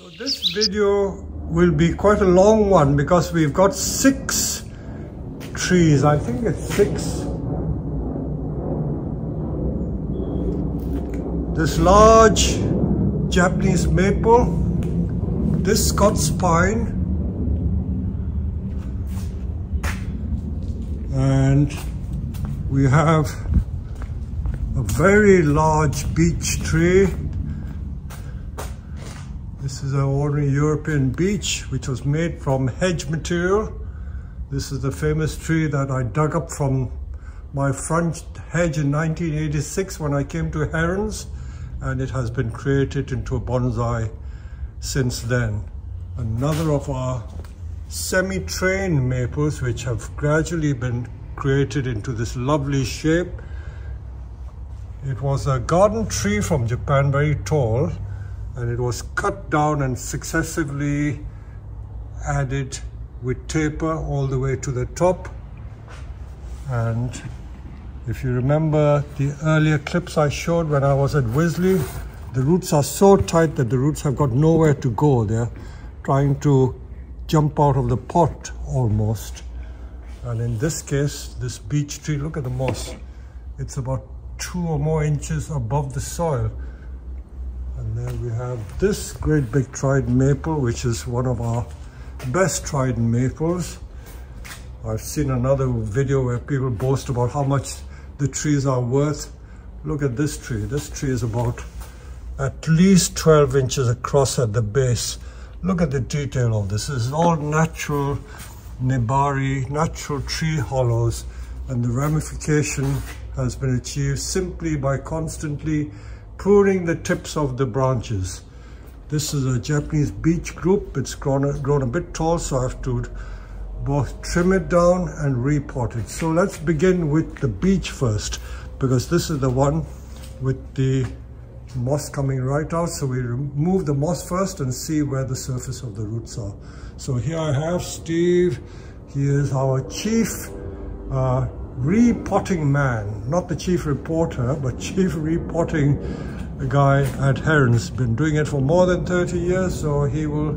So this video will be quite a long one because we've got 6 trees. I think it's 6. This large Japanese maple, this Scots pine, and we have a very large beech tree. This is an ordinary European beech which was made from hedge material. This is the famous tree that I dug up from my front hedge in 1986 when I came to Herons, and it has been created into a bonsai since then. Another of our semi-trained maples which have gradually been created into this lovely shape. It was a garden tree from Japan, very tall, and it was cut down and successively added with taper all the way to the top. And if you remember the earlier clips I showed when I was at Wisley, the roots are so tight that the roots have got nowhere to go. They're trying to jump out of the pot almost. And in this case, this beech tree, look at the moss. It's about 2 or more inches above the soil. And then we have this great big trident maple, which is one of our best trident maples. I've seen another video where people boast about how much the trees are worth. Look at this tree. This tree is about at least 12 inches across at the base. Look at the detail of this. This is all natural nebari, natural tree hollows, and the ramification has been achieved simply by constantly pruning the tips of the branches. This is a Japanese beech group. It's grown a bit tall, so I have to both trim it down and repot it. So let's begin with the beech first, because this is the one with the moss coming right out. So we remove the moss first and see where the surface of the roots are. So here I have Steve. He is our chief repotting man, not the chief reporter, but chief repotting guy at Herons. Been doing it for more than 30 years, so he will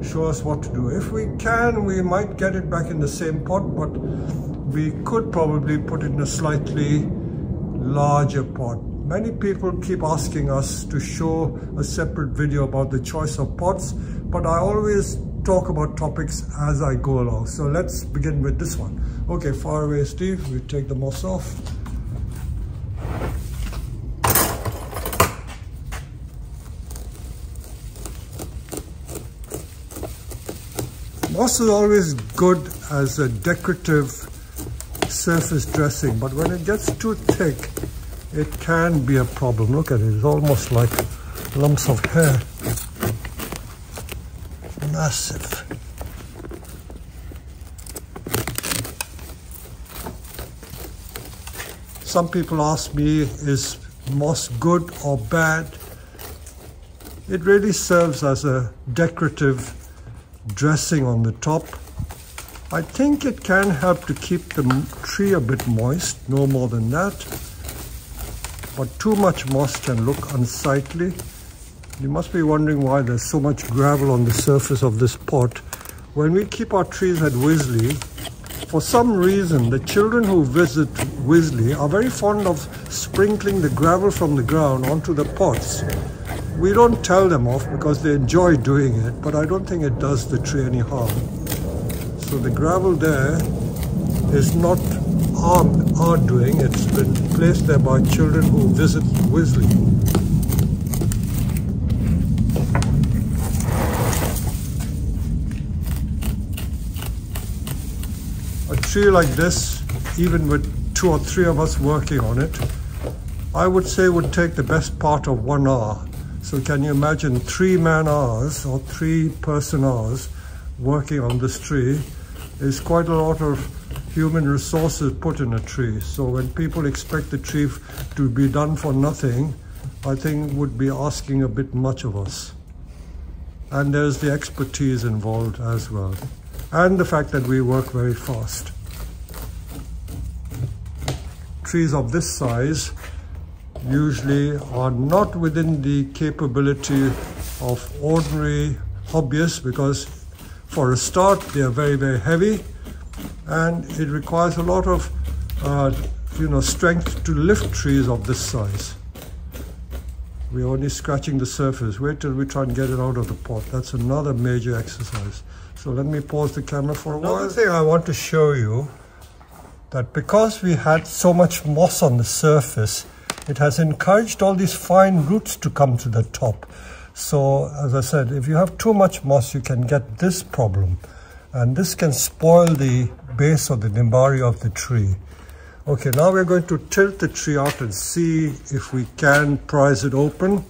show us what to do. If we can, we might get it back in the same pot, but we could probably put it in a slightly larger pot. Many people keep asking us to show a separate video about the choice of pots, but I always talk about topics as I go along. So let's begin with this one. Okay, far away, Steve. We take the moss off. Moss is always good as a decorative surface dressing, but when it gets too thick, it can be a problem. Look at it, it's almost like lumps of hair. Massive. Some people ask me, is moss good or bad? It really serves as a decorative dressing on the top. I think it can help to keep the tree a bit moist, no more than that. But too much moss can look unsightly. You must be wondering why there's so much gravel on the surface of this pot. When we keep our trees at Wisley, for some reason, the children who visit Wisley are very fond of sprinkling the gravel from the ground onto the pots. We don't tell them off because they enjoy doing it, but I don't think it does the tree any harm. So the gravel there is not our doing. It's been placed there by children who visit Wisley. A tree like this, even with 2 or 3 of us working on it, I would say would take the best part of 1 hour. So can you imagine 3 man hours or 3 person hours working on this tree? Is quite a lot of human resources put in a tree. So when people expect the tree to be done for nothing, I think would be asking a bit much of us. And there's the expertise involved as well. And the fact that we work very fast. Trees of this size usually are not within the capability of ordinary hobbyists, because for a start they are very, very heavy, and it requires a lot of strength to lift trees of this size. We're only scratching the surface. Wait till we try and get it out of the pot. That's another major exercise. So let me pause the camera for a while. Another thing I want to show you, that because we had so much moss on the surface, it has encouraged all these fine roots to come to the top. So as I said, if you have too much moss, you can get this problem, and this can spoil the base of the nimbari of the tree. Okay, now we're going to tilt the tree out and see if we can prise it open.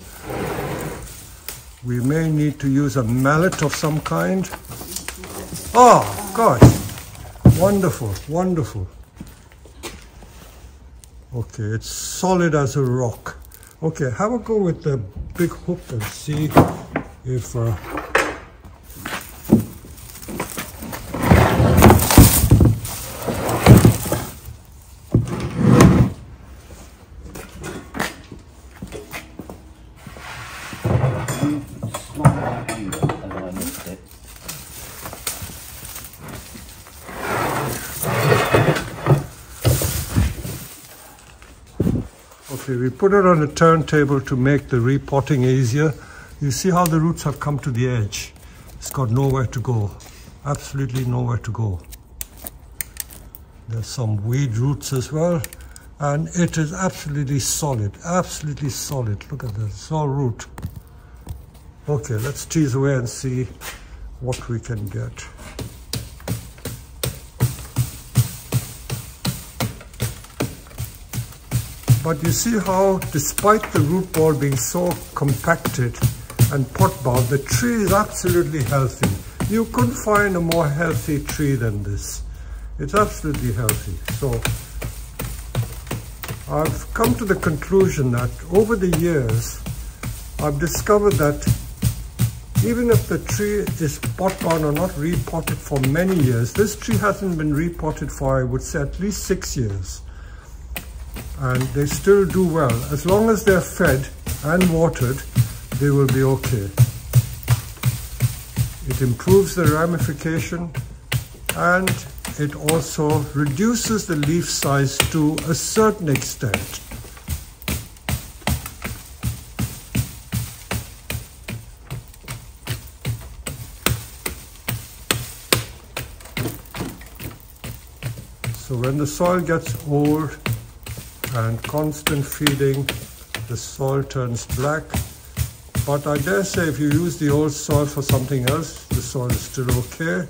We may need to use a mallet of some kind. Oh gosh, wonderful, wonderful. Okay, it's solid as a rock. Okay, have a go with the big hook and see if Okay, we put it on a turntable to make the repotting easier. You see how the roots have come to the edge. It's got nowhere to go, absolutely nowhere to go. There's some weed roots as well, and it is absolutely solid, absolutely solid. Look at this, it's all root. Okay, let's tease away and see what we can get. But you see how, despite the root ball being so compacted and pot-bound, the tree is absolutely healthy. You couldn't find a more healthy tree than this. It's absolutely healthy. So I've come to the conclusion that over the years, I've discovered that even if the tree is pot-bound or not repotted for many years, this tree hasn't been repotted for, I would say, at least 6 years. And they still do well. As long as they're fed and watered, they will be okay. It improves the ramification, and it also reduces the leaf size to a certain extent. So when the soil gets old and constant feeding, the soil turns black. But I dare say if you use the old soil for something else, the soil is still okay.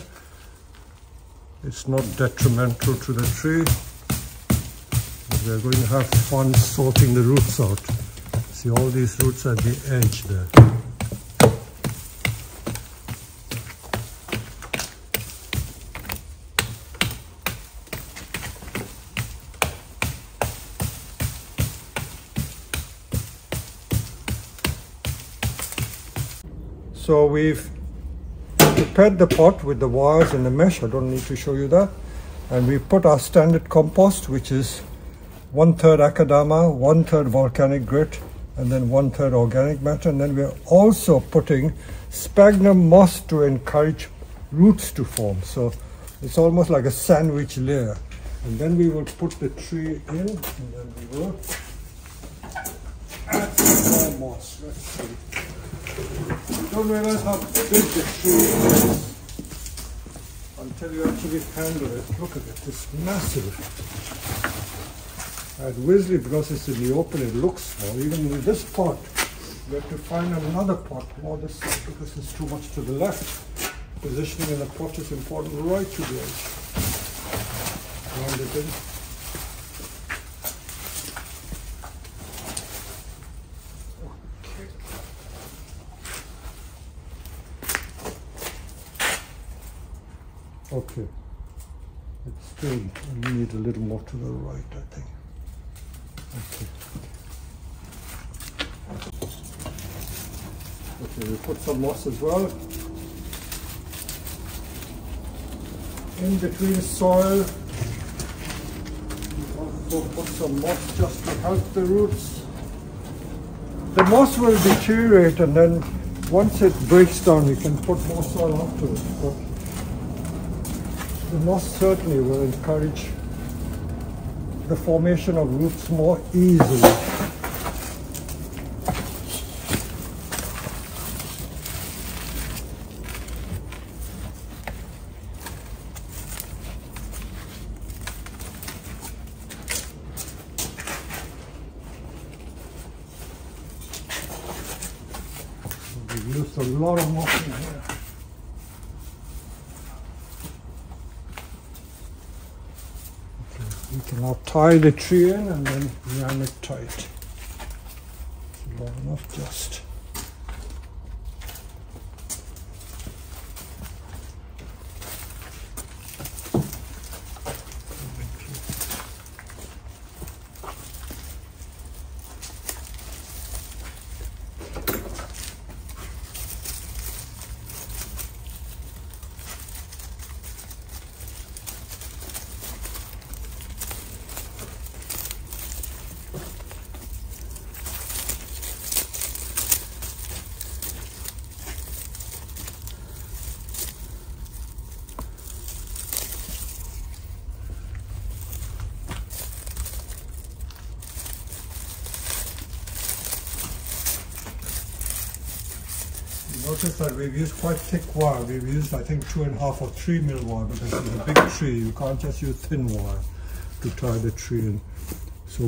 It's not detrimental to the tree. We're going to have fun sorting the roots out. See all these roots at the edge there. So we've prepared the pot with the wires and the mesh. I don't need to show you that. And we put our standard compost, which is 1/3 akadama, 1/3 volcanic grit, and then 1/3 organic matter. And then we're also putting sphagnum moss to encourage roots to form. So it's almost like a sandwich layer. And then we will put the tree in, and then we will add some more moss. Let's see. Don't realize how big the tree is until you actually handle it. Look at it, it's massive. At Wisley, because it's in the open, it looks small. Even in this pot, we have to find another pot more this side because it's too much to the left. Positioning in the pot is important right to the edge. Round it in. Okay, it's still, we need a little more to the right, I think. Okay. Okay, we put some moss as well. In between soil, we also put some moss just to help the roots. The moss will deteriorate, and then once it breaks down, you can put more soil onto it. But the moss certainly will encourage the formation of roots more easily. We've used a lot of moss in here. We can now tie the tree in and then ram it tight. Long enough just. Notice that we've used quite thick wire. We've used, I think, 2.5 or 3 mil wire because it's a big tree. You can't just use thin wire to tie the tree in. So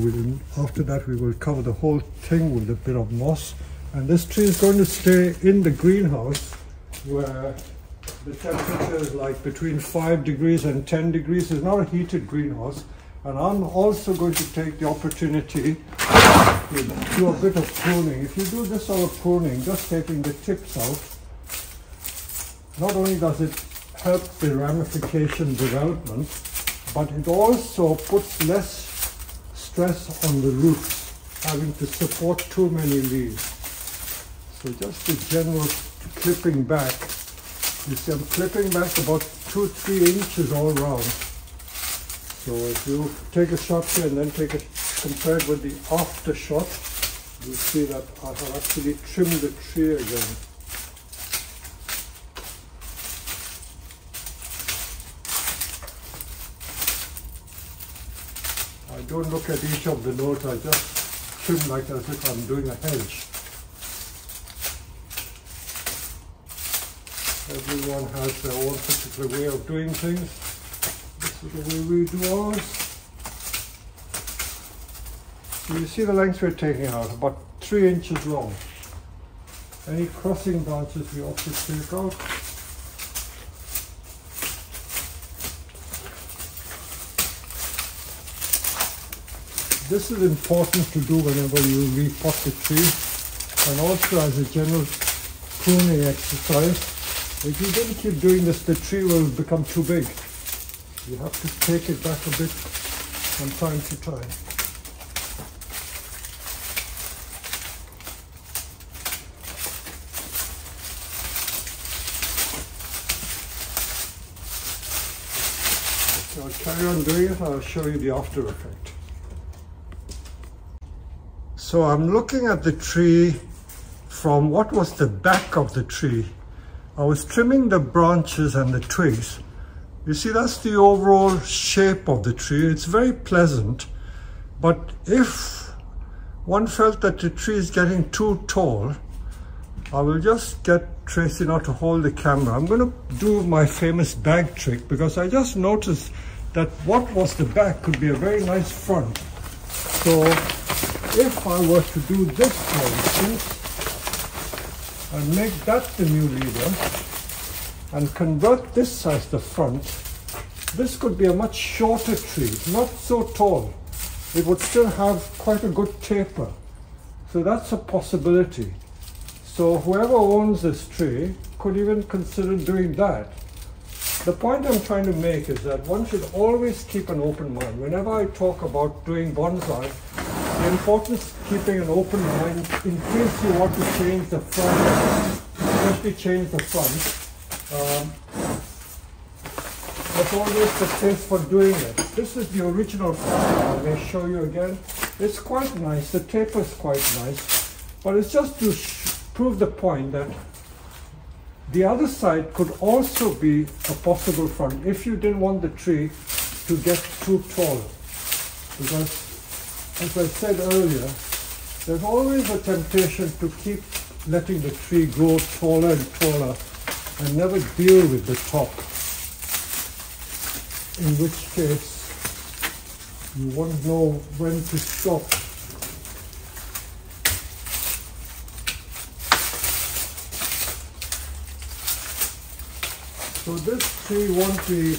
after that we will cover the whole thing with a bit of moss. And this tree is going to stay in the greenhouse where the temperature is like between 5 degrees and 10 degrees. It's not a heated greenhouse. And I'm also going to take the opportunity to do a bit of pruning. If you do this sort of pruning, just taking the tips out, not only does it help the ramification development, but it also puts less stress on the roots, having to support too many leaves. So just the general clipping back. You see I'm clipping back about 2-3 inches all around. So if you take a shot here and then take it compared with the after shot, you'll see that I have actually trimmed the tree again. I don't look at each of the notes, I just trim like as if I'm doing a hedge. Everyone has their own particular way of doing things. This is the way we do ours. So you see the length we're taking out, about 3 inches long. Any crossing branches we also take out. This is important to do whenever you repot the tree, and also as a general pruning exercise. If you don't keep doing this, the tree will become too big. You have to take it back a bit from time to time. So I'll carry on doing it, I'll show you the after effect. So I'm looking at the tree from what was the back of the tree. I was trimming the branches and the twigs. You see, that's the overall shape of the tree. It's very pleasant, but if one felt that the tree is getting too tall, I will just get Tracy now to hold the camera. I'm going to do my famous bag trick because I just noticed that what was the back could be a very nice front. So if I were to do this, for instance, and make that the new leader, and convert this as the front, this could be a much shorter tree, not so tall. It would still have quite a good taper. So that's a possibility. So whoever owns this tree could even consider doing that. The point I'm trying to make is that one should always keep an open mind. Whenever I talk about doing bonsai, the importance of keeping an open mind in case you want to change the front, especially change the front. That's always the case for doing it. This is the original front. I may show you again. It's quite nice. The taper is quite nice. But it's just to prove the point that The other side could also be a possible front if you didn't want the tree to get too tall. Because, as I said earlier, there's always a temptation to keep letting the tree grow taller and taller and never deal with the top. In which case, you won't know when to stop. So this tree won't be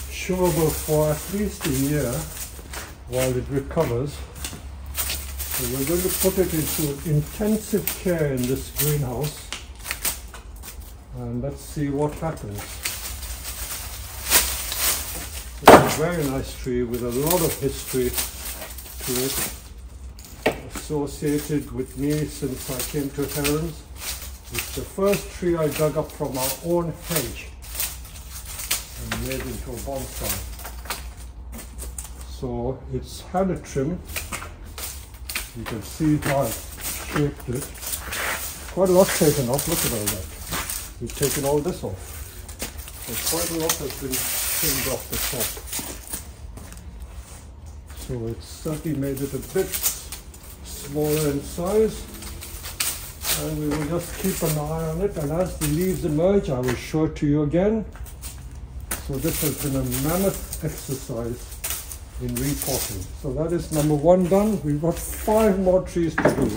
showable for at least a year while it recovers. So we're going to put it into intensive care in this greenhouse and let's see what happens. It's a very nice tree with a lot of history to it, associated with me since I came to Herons. It's the first tree I dug up from our own hedge and made into a bonsai. So it's had a trim. You can see how I shaped it. Quite a lot taken off, look at all that. We've taken all this off. So quite a lot has been trimmed off the top. So it's certainly made it a bit smaller in size. And we will just keep an eye on it, and as the leaves emerge, I will show it to you again. So this has been a mammoth exercise in repotting. So that is number 1 done. We've got 5 more trees to do.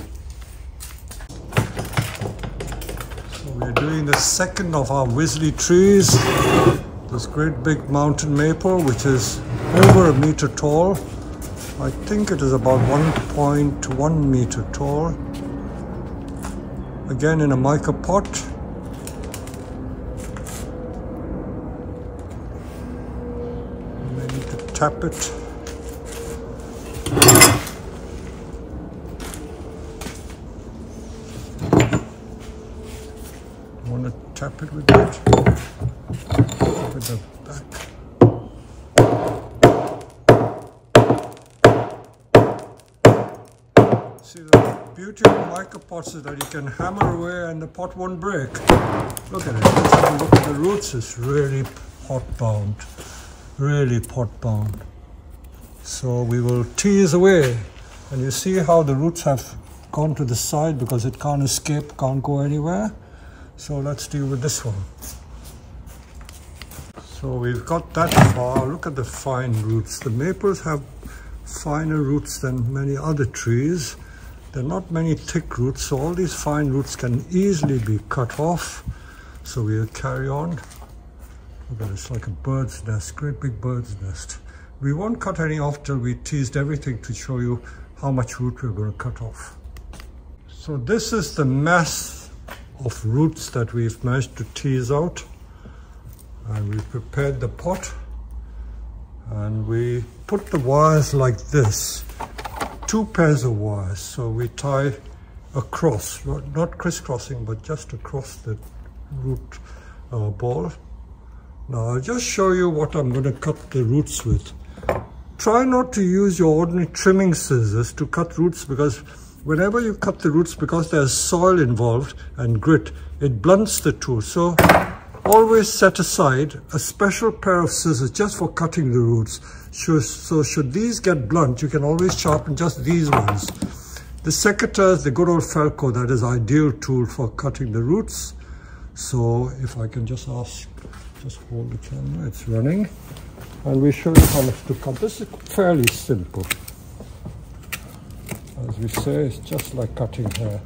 So we're doing the second of our Wisley trees. This great big mountain maple, which is over 1 meter tall. I think it is about 1.1 meter tall. Again in a mica pot. I need to tap it. I want to tap it with that. With the back. See, the beauty of mica pots is that you can hammer away and the pot won't break. Look at it. Let's have a look at the roots. It's really pot bound. Really pot bound. So we will tease away. And you see how the roots have gone to the side because it can't escape, can't go anywhere. So let's deal with this one. So we've got that far. Look at the fine roots. The maples have finer roots than many other trees. There are not many thick roots, so all these fine roots can easily be cut off. So we'll carry on. Look at it, it's like a bird's nest, great big bird's nest. We won't cut any off till we teased everything to show you how much root we're going to cut off. So this is the mass of roots that we've managed to tease out. And we prepared the pot. And we put the wires like this. 2 pairs of wires, so we tie across, not crisscrossing, but just across the root ball. Now I'll just show you what I'm going to cut the roots with. Try not to use your ordinary trimming scissors to cut roots, because whenever you cut the roots, because there's soil involved and grit, it blunts the tool. So always set aside a special pair of scissors just for cutting the roots. So should these get blunt, you can always sharpen just these ones. The secateurs is the good old Felco, that is ideal tool for cutting the roots. So if I can just ask, just hold the camera, it's running. And we show you how much to cut. This is fairly simple. As we say, it's just like cutting hair.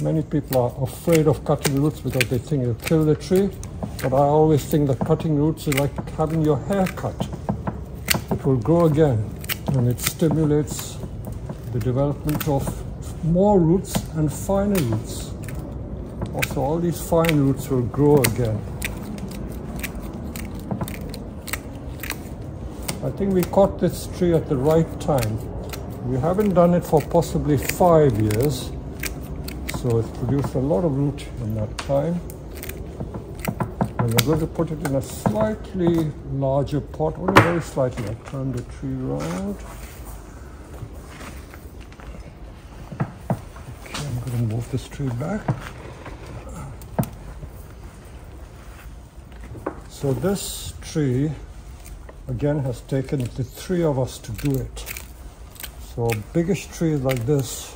Many people are afraid of cutting roots because they think it'll kill the tree. But I always think that cutting roots is like having your hair cut. It will grow again, and it stimulates the development of more roots and finer roots. Also, all these fine roots will grow again. I think we caught this tree at the right time. We haven't done it for possibly 5 years, so it's produced a lot of root in that time. And we're going to put it in a slightly larger pot, only very slightly. I'll turn the tree around. Okay, I'm going to move this tree back. So this tree again has taken the three of us to do it. So biggish trees like this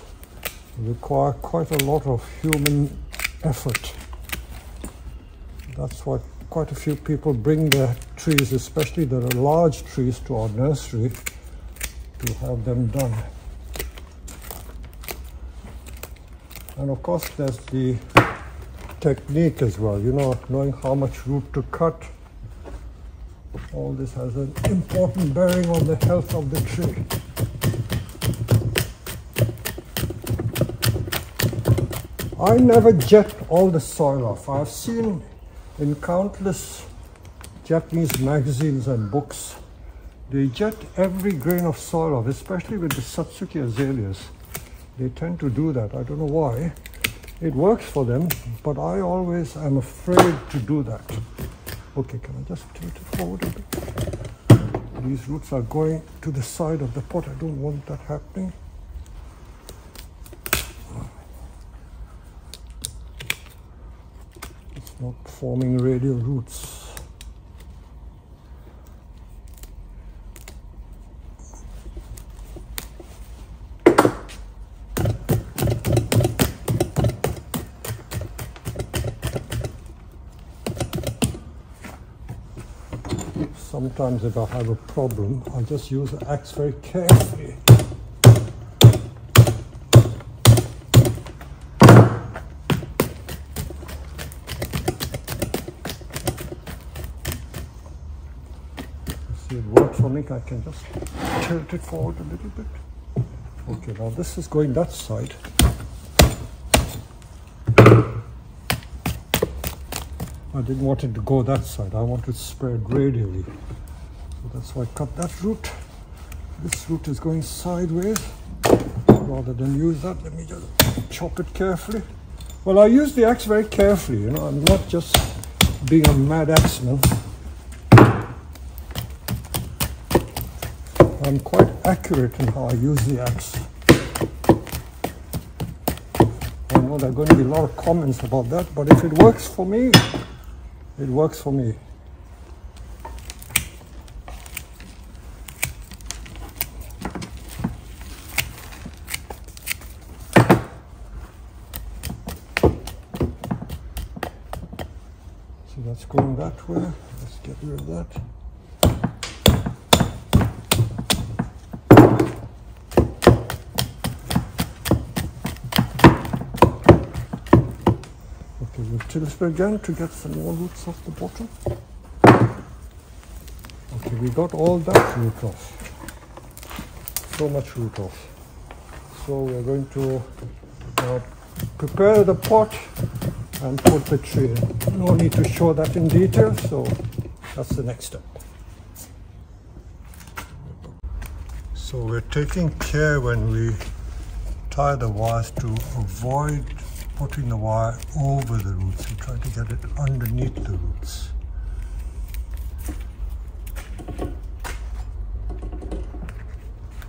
require quite a lot of human effort. That's why quite a few people bring their trees, especially the large trees, to our nursery to have them done. And of course there's the technique as well, you know, knowing how much root to cut. All this has an important bearing on the health of the tree. I never jet all the soil off. I've seen in countless Japanese magazines and books, they jet every grain of soil off, especially with the Satsuki azaleas. They tend to do that. I don't know why. It works for them, but I always am afraid to do that. Okay, can I just tilt it forward a bit? These roots are going to the side of the pot. I don't want that happening. It's not forming radial roots. Sometimes if I have a problem, I just use the axe very carefully. See, it works for me. I can just tilt it forward a little bit. Okay, now this is going that side. I didn't want it to go that side. I wanted to spread radially. So that's why I cut that root. This root is going sideways. Rather than use that, let me just chop it carefully. Well, I use the axe very carefully, you know. I'm not just being a mad axeman. I'm quite accurate in how I use the axe. I know there are going to be a lot of comments about that, but if it works for me, it works for me. So that's going that way. Let's get rid of that. We'll tilt it again to get some more roots off the bottom. Okay, we got all that root off. So much root off. So we're going to prepare the pot and put the tree in. No need to show that in detail, so that's the next step. So we're taking care when we tie the wires to avoid putting the wire over the roots. We try to get it underneath the roots.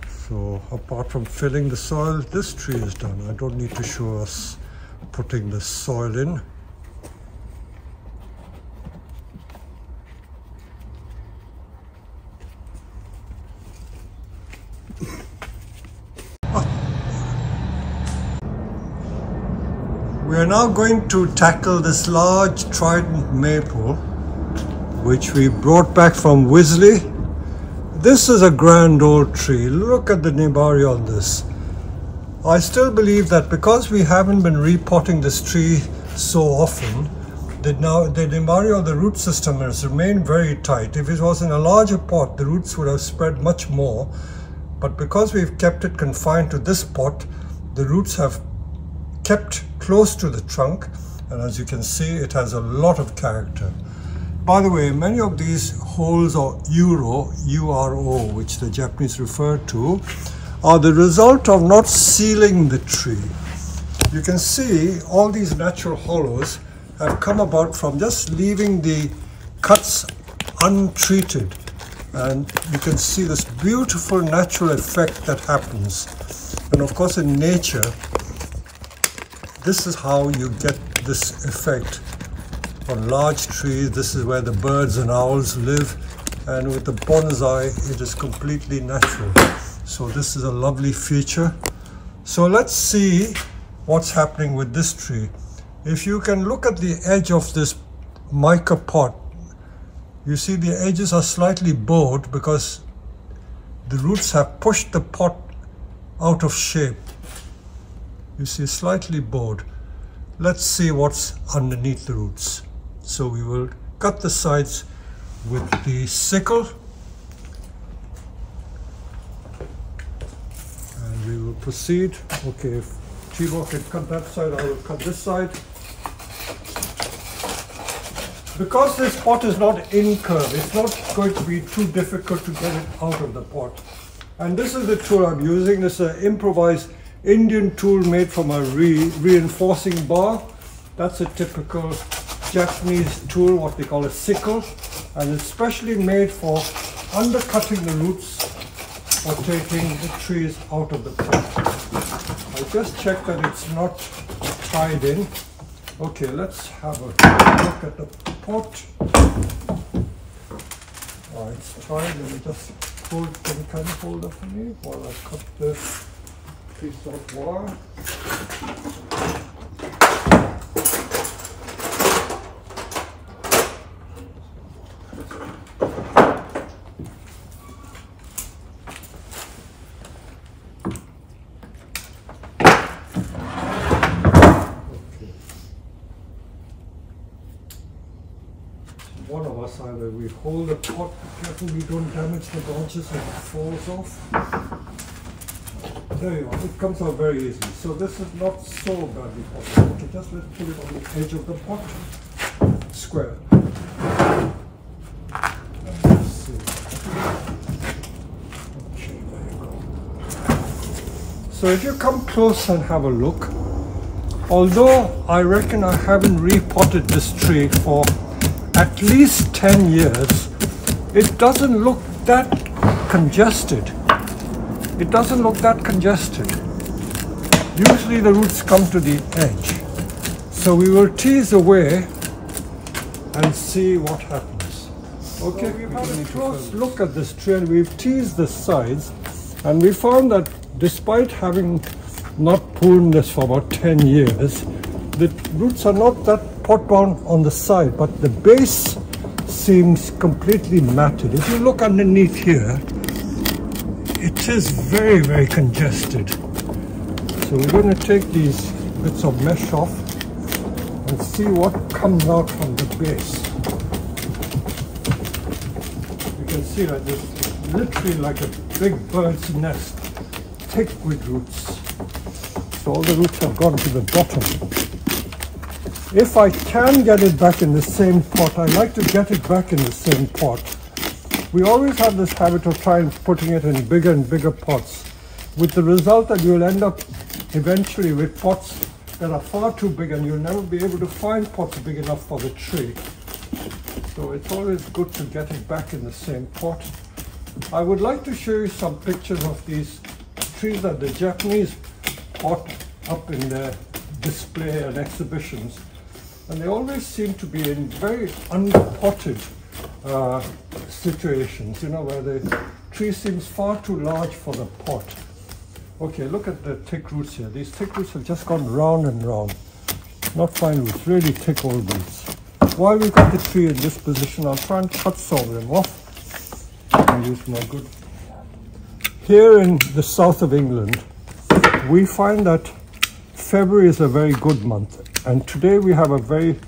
So apart from filling the soil, this tree is done. I don't need to show us putting the soil in. We are now going to tackle this large trident maple which we brought back from Wisley. This is a grand old tree. Look at the nebari on this. I still believe that because we haven't been repotting this tree so often, the nebari of the root system has remained very tight. If it was in a larger pot, the roots would have spread much more. But because we've kept it confined to this pot, the roots have kept close to the trunk, and as you can see, it has a lot of character. By the way, many of these holes, or URO, which the Japanese refer to, are the result of not sealing the tree. You can see all these natural hollows have come about from just leaving the cuts untreated, and you can see this beautiful natural effect that happens. And of course, in nature, this is how you get this effect. On large trees, this is where the birds and owls live, and with the bonsai, it is completely natural. So this is a lovely feature. So let's see what's happening with this tree. If you can look at the edge of this mica pot, you see the edges are slightly bowed because the roots have pushed the pot out of shape. You see, slightly bowed. Let's see what's underneath the roots. So we will cut the sides with the sickle, and we will proceed. Okay, if Timo can cut that side, I will cut this side. Because this pot is not incurved, it's not going to be too difficult to get it out of the pot. And this is the tool I'm using. This is an improvised Indian tool made from a reinforcing bar. That's a typical Japanese tool, what they call a sickle, and it's specially made for undercutting the roots or taking the trees out of the pot. I just checked that it's not tied in. Okay, let's have a look at the pot. Oh, it's tied. Let me just hold. Can you hold it for me while I cut this piece of wire? One of us, either we hold the pot, be careful we don't damage the branches and it falls off. There you are, it comes out very easily. So this is not so badly possible. Okay, just let's put it on the edge of the pot, square. Let's see. Okay, there you go. So if you come close and have a look, although I reckon I haven't repotted this tree for at least 10 years, it doesn't look that congested. It doesn't look that congested. Usually the roots come to the edge. So we will tease away and see what happens. Okay, so we've had a close look at this tree and we've teased the sides, and we found that despite having not pruned this for about 10 years, the roots are not that pot bound on the side, but the base seems completely matted. If you look underneath here, it is very, very congested. So we're going to take these bits of mesh off and see what comes out from the base. You can see that it's literally like a big bird's nest, thick with roots. So all the roots have gone to the bottom. If I can get it back in the same pot, I like to get it back in the same pot. We always have this habit of trying putting it in bigger and bigger pots, with the result that you'll end up eventually with pots that are far too big, and you'll never be able to find pots big enough for the tree. So it's always good to get it back in the same pot. I would like to show you some pictures of these trees that the Japanese pot up in their display and exhibitions. And they always seem to be in very underpotted situations, you know, where the tree seems far too large for the pot. Okay, look at the thick roots here. These thick roots have just gone round and round. Not fine roots, really thick old roots. While we've got the tree in this position, I'll try and cut some of them off. I'll use my good. Here in the south of England, we find that February is a very good month. And today we have a very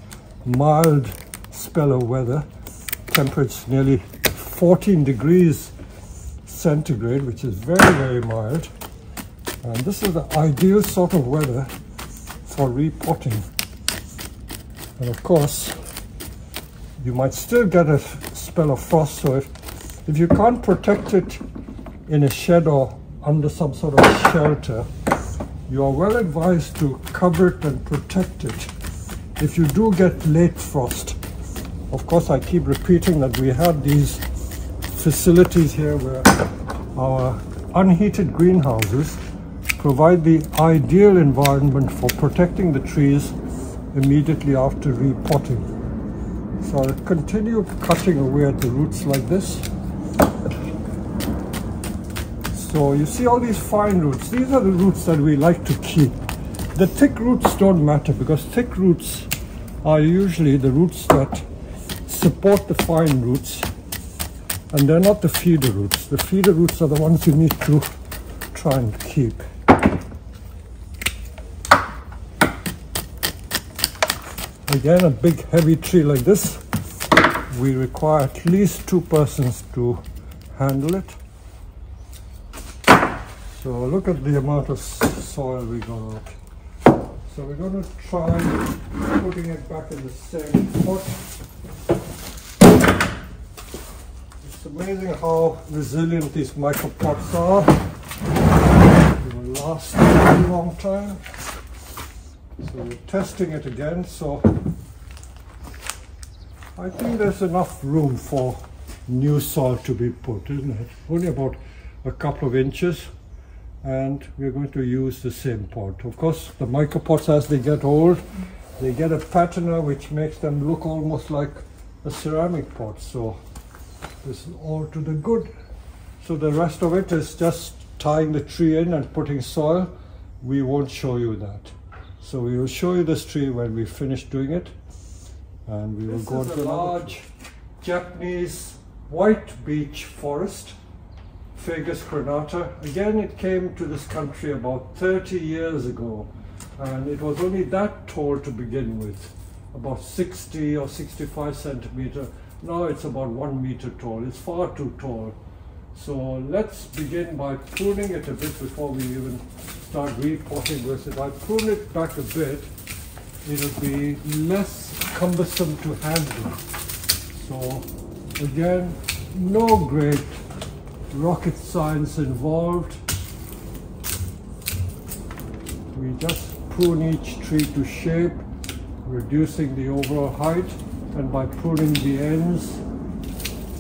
mild spell of weather. Temperatures nearly 14 degrees centigrade, which is very, very mild. And this is the ideal sort of weather for repotting. And of course, you might still get a spell of frost. So if you can't protect it in a shed or under some sort of shelter, you are well advised to cover it and protect it if you do get late frost. Of course, I keep repeating that we have these facilities here where our unheated greenhouses provide the ideal environment for protecting the trees immediately after repotting. So I'll continue cutting away at the roots like this. So you see all these fine roots, these are the roots that we like to keep. The thick roots don't matter because thick roots are usually the roots that support the fine roots, and they're not the feeder roots. The feeder roots are the ones you need to try and keep. Again, a big heavy tree like this, we require at least 2 persons to handle it. So look at the amount of soil we got out. So we're going to try putting it back in the same pot. It's amazing how resilient these micropots are. They will last a very long time. So we're testing it again. So I think there's enough room for new soil to be put, isn't it? Only about a couple of inches. And we're going to use the same pot. Of course, the micropots, as they get old, they get a patina which makes them look almost like a ceramic pot. So this is all to the good. So the rest of it is just tying the tree in and putting soil. We won't show you that. So we will show you this tree when we finish doing it. And we will go to a large Japanese white beech forest. Fagus crenata. Again, it came to this country about 30 years ago, and it was only that tall to begin with, about 60 or 65 centimeter. Now it's about 1 meter tall. It's far too tall. So let's begin by pruning it a bit before we even start repotting with it. I prune it back a bit. It'll be less cumbersome to handle. So again, no great rocket science involved. We just prune each tree to shape, reducing the overall height, and by pruning the ends,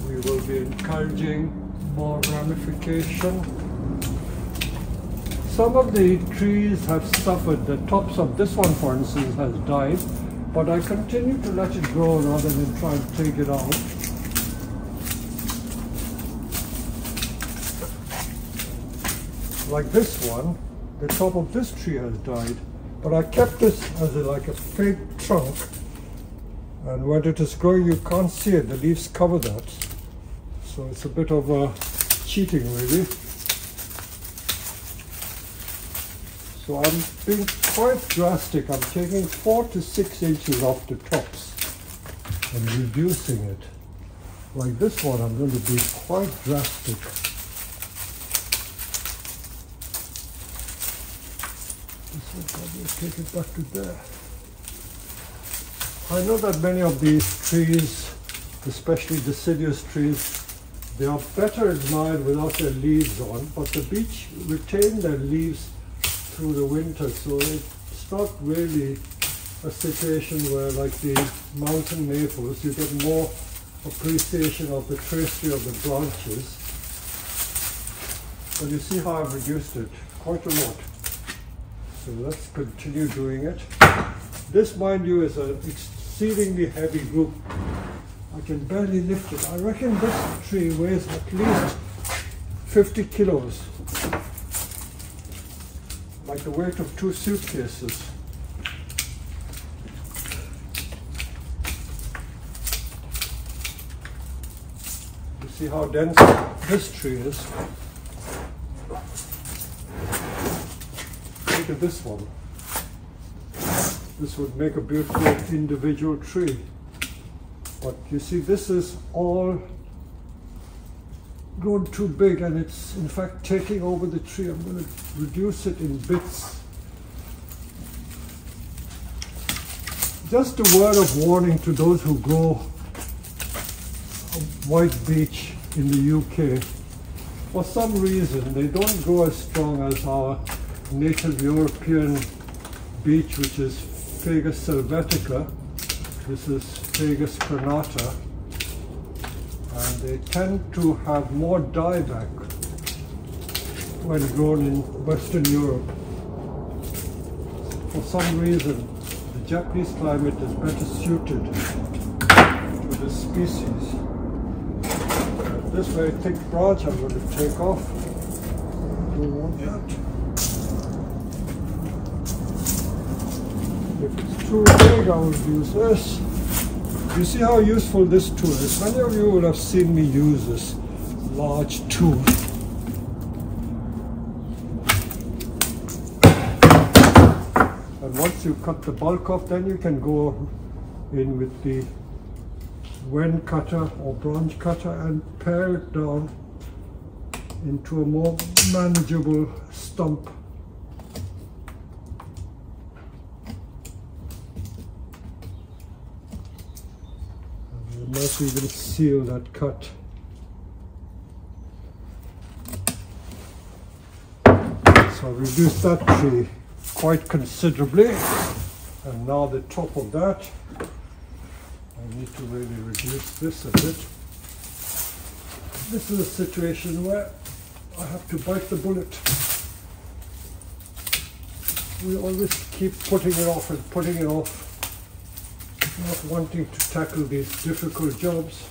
we will be encouraging more ramification. Some of the trees have suffered. The tops of this one, for instance, has died, but I continue to let it grow rather than try and take it out. Like this one, the top of this tree has died, but I kept this as like a fake trunk, and when it is growing you can't see it, the leaves cover that, so it's a bit of a cheating really. So I'm being quite drastic. I'm taking 4 to 6 inches off the tops and reducing it. Like this one, I'm going to be quite drastic. I'll take it back to there. I know that many of these trees, especially deciduous trees, they are better admired without their leaves on, but the beech retain their leaves through the winter, so it's not really a situation where, like the mountain maples, you get more appreciation of the tracery of the branches. But you see how I've reduced it quite a lot. So let's continue doing it. This, mind you, is an exceedingly heavy group. I can barely lift it. I reckon this tree weighs at least 50 kilos. Like the weight of 2 suitcases. You see how dense this tree is? Look at this one. This would make a beautiful individual tree. But you see, this is all grown too big, and it's in fact taking over the tree. I'm going to reduce it in bits. Just a word of warning to those who grow white beech in the UK. For some reason, they don't grow as strong as our native European beech, which is Fagus sylvatica. This is Fagus crenata, and they tend to have more dieback when grown in Western Europe. For some reason, the Japanese climate is better suited of this species. This very thick branch I'm going to take off. Don't want that. If it's too big, I will use this. You see how useful this tool is? Many of you will have seen me use this large tool. And once you cut the bulk off, then you can go in with the wen cutter or branch cutter and pare it down into a more manageable stump. And you might even seal that cut. So I've reduced that tree quite considerably, and now the top of that, I need to really reduce this a bit. This is a situation where I have to bite the bullet. We always keep putting it off and putting it off, not wanting to tackle these difficult jobs,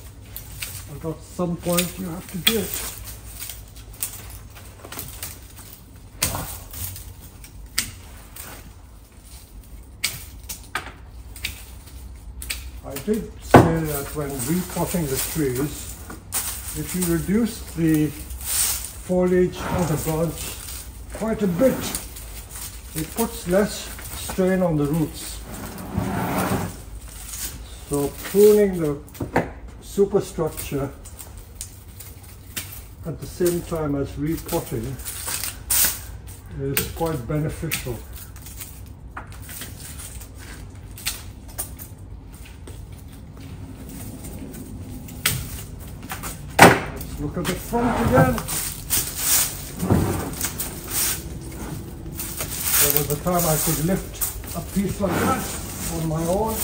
but at some point you have to do it. I did say that when repotting the trees, if you reduce the foliage or the branch quite a bit, it puts less strain on the roots. So pruning the superstructure at the same time as repotting is quite beneficial. Look at the front again. There was a time I could lift a piece like that on my own,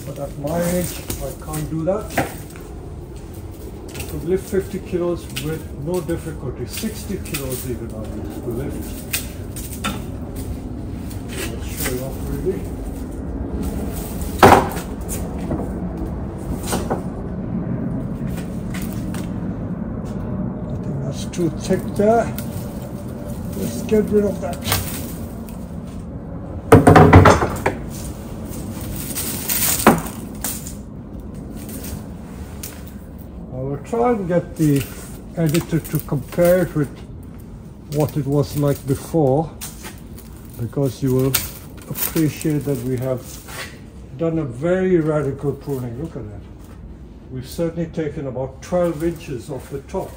but at my age I can't do that. I could lift 50 kilos with no difficulty, 60 kilos even I used to lift. Let's show you off really. Too thick there. Let's get rid of that. I will try and get the editor to compare it with what it was like before, because you will appreciate that we have done a very radical pruning. Look at that. We've certainly taken about 12 inches off the top.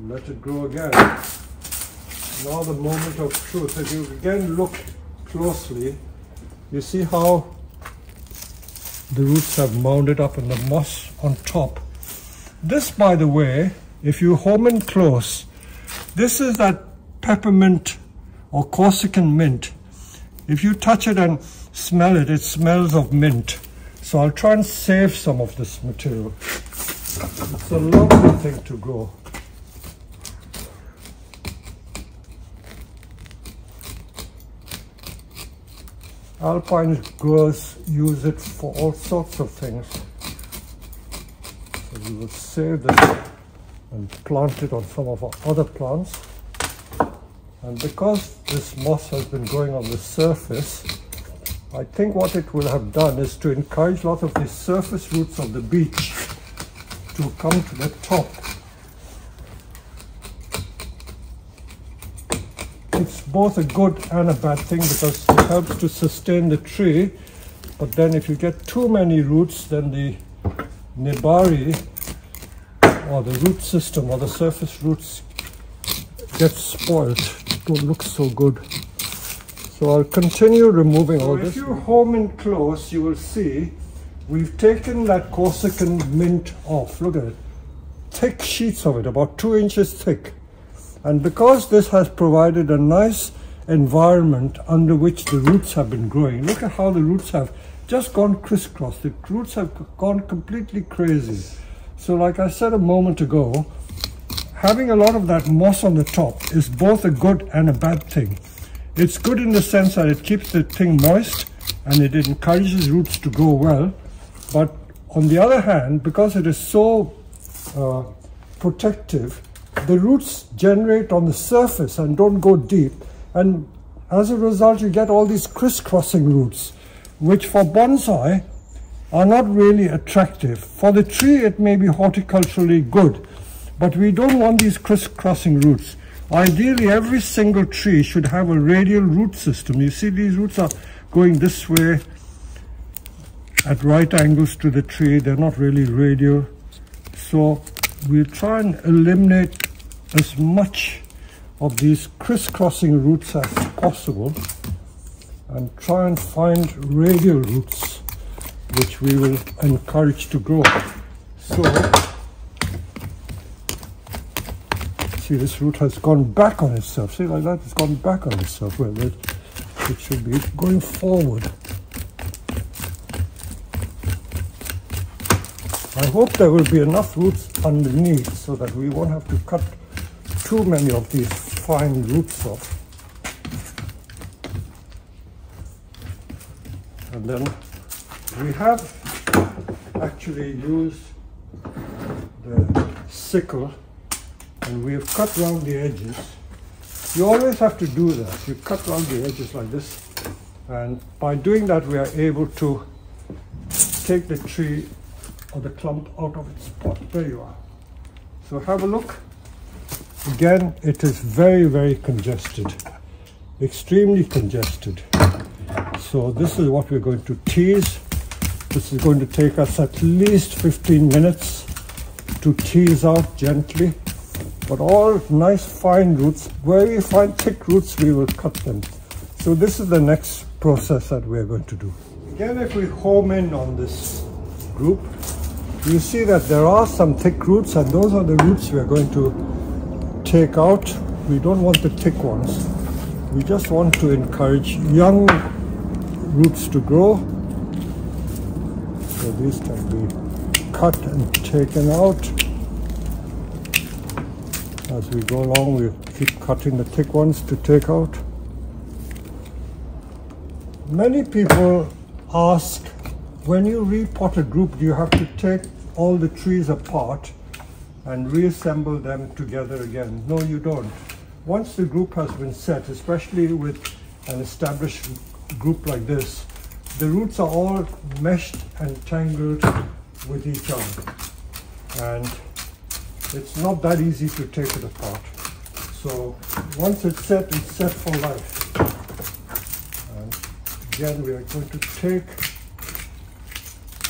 Let it grow again. Now the moment of truth. If you again look closely, you see how the roots have mounded up in the moss on top. This, by the way, if you home in close, this is that peppermint or Corsican mint. If you touch it and smell it, it smells of mint. So I'll try and save some of this material. It's a lovely thing to grow. Alpine growers use it for all sorts of things. So we will save this and plant it on some of our other plants. And because this moss has been growing on the surface, I think what it will have done is to encourage a lot of the surface roots of the beech to come to the top. It's both a good and a bad thing because it helps to sustain the tree, but then if you get too many roots, then the nebari or the root system or the surface roots get spoiled. Don't look so good. So I'll continue removing all this. If you home in close, you will see we've taken that Corsican mint off. Look at it. Thick sheets of it, about 2 inches thick. And because this has provided a nice environment under which the roots have been growing, look at how the roots have just gone crisscross. The roots have gone completely crazy. So like I said a moment ago, having a lot of that moss on the top is both a good and a bad thing. It's good in the sense that it keeps the thing moist. and it encourages roots to grow well. But on the other hand, because it is so protective, the roots generate on the surface and don't go deep, and as a result you get all these crisscrossing roots, which for bonsai are not really attractive. For the tree it may be horticulturally good, but we don't want these crisscrossing roots. Ideally every single tree should have a radial root system. You see these roots are going this way at right angles to the tree, they're not really radial. So we'll try and eliminate as much of these crisscrossing roots as possible and try and find radial roots which we will encourage to grow. So see, this root has gone back on itself. See, like that, it's gone back on itself. Well, it should be going forward. I hope there will be enough roots underneath so that we won't have to cut too many of these fine roots off. And then we have actually used the sickle and we have cut around the edges. You always have to do that. You cut around the edges like this, and by doing that we are able to take the tree or the clump out of its pot. There you are. So have a look. Again, it is very, very congested, extremely congested. So this is what we're going to tease. This is going to take us at least 15 minutes to tease out gently. But all nice fine roots, very fine thick roots, we will cut them. So this is the next process that we're going to do. Again, if we home in on this group, you see that there are some thick roots, and those are the roots we are going to take out. We don't want the thick ones. We just want to encourage young roots to grow. So these can be cut and taken out. As we go along, we keep cutting the thick ones to take out. Many people ask, when you repot a group, do you have to take all the trees apart and reassemble them together again? No, you don't. Once the group has been set, especially with an established group like this, the roots are all meshed and tangled with each other. And it's not that easy to take it apart. So once it's set for life. And again, we are going to take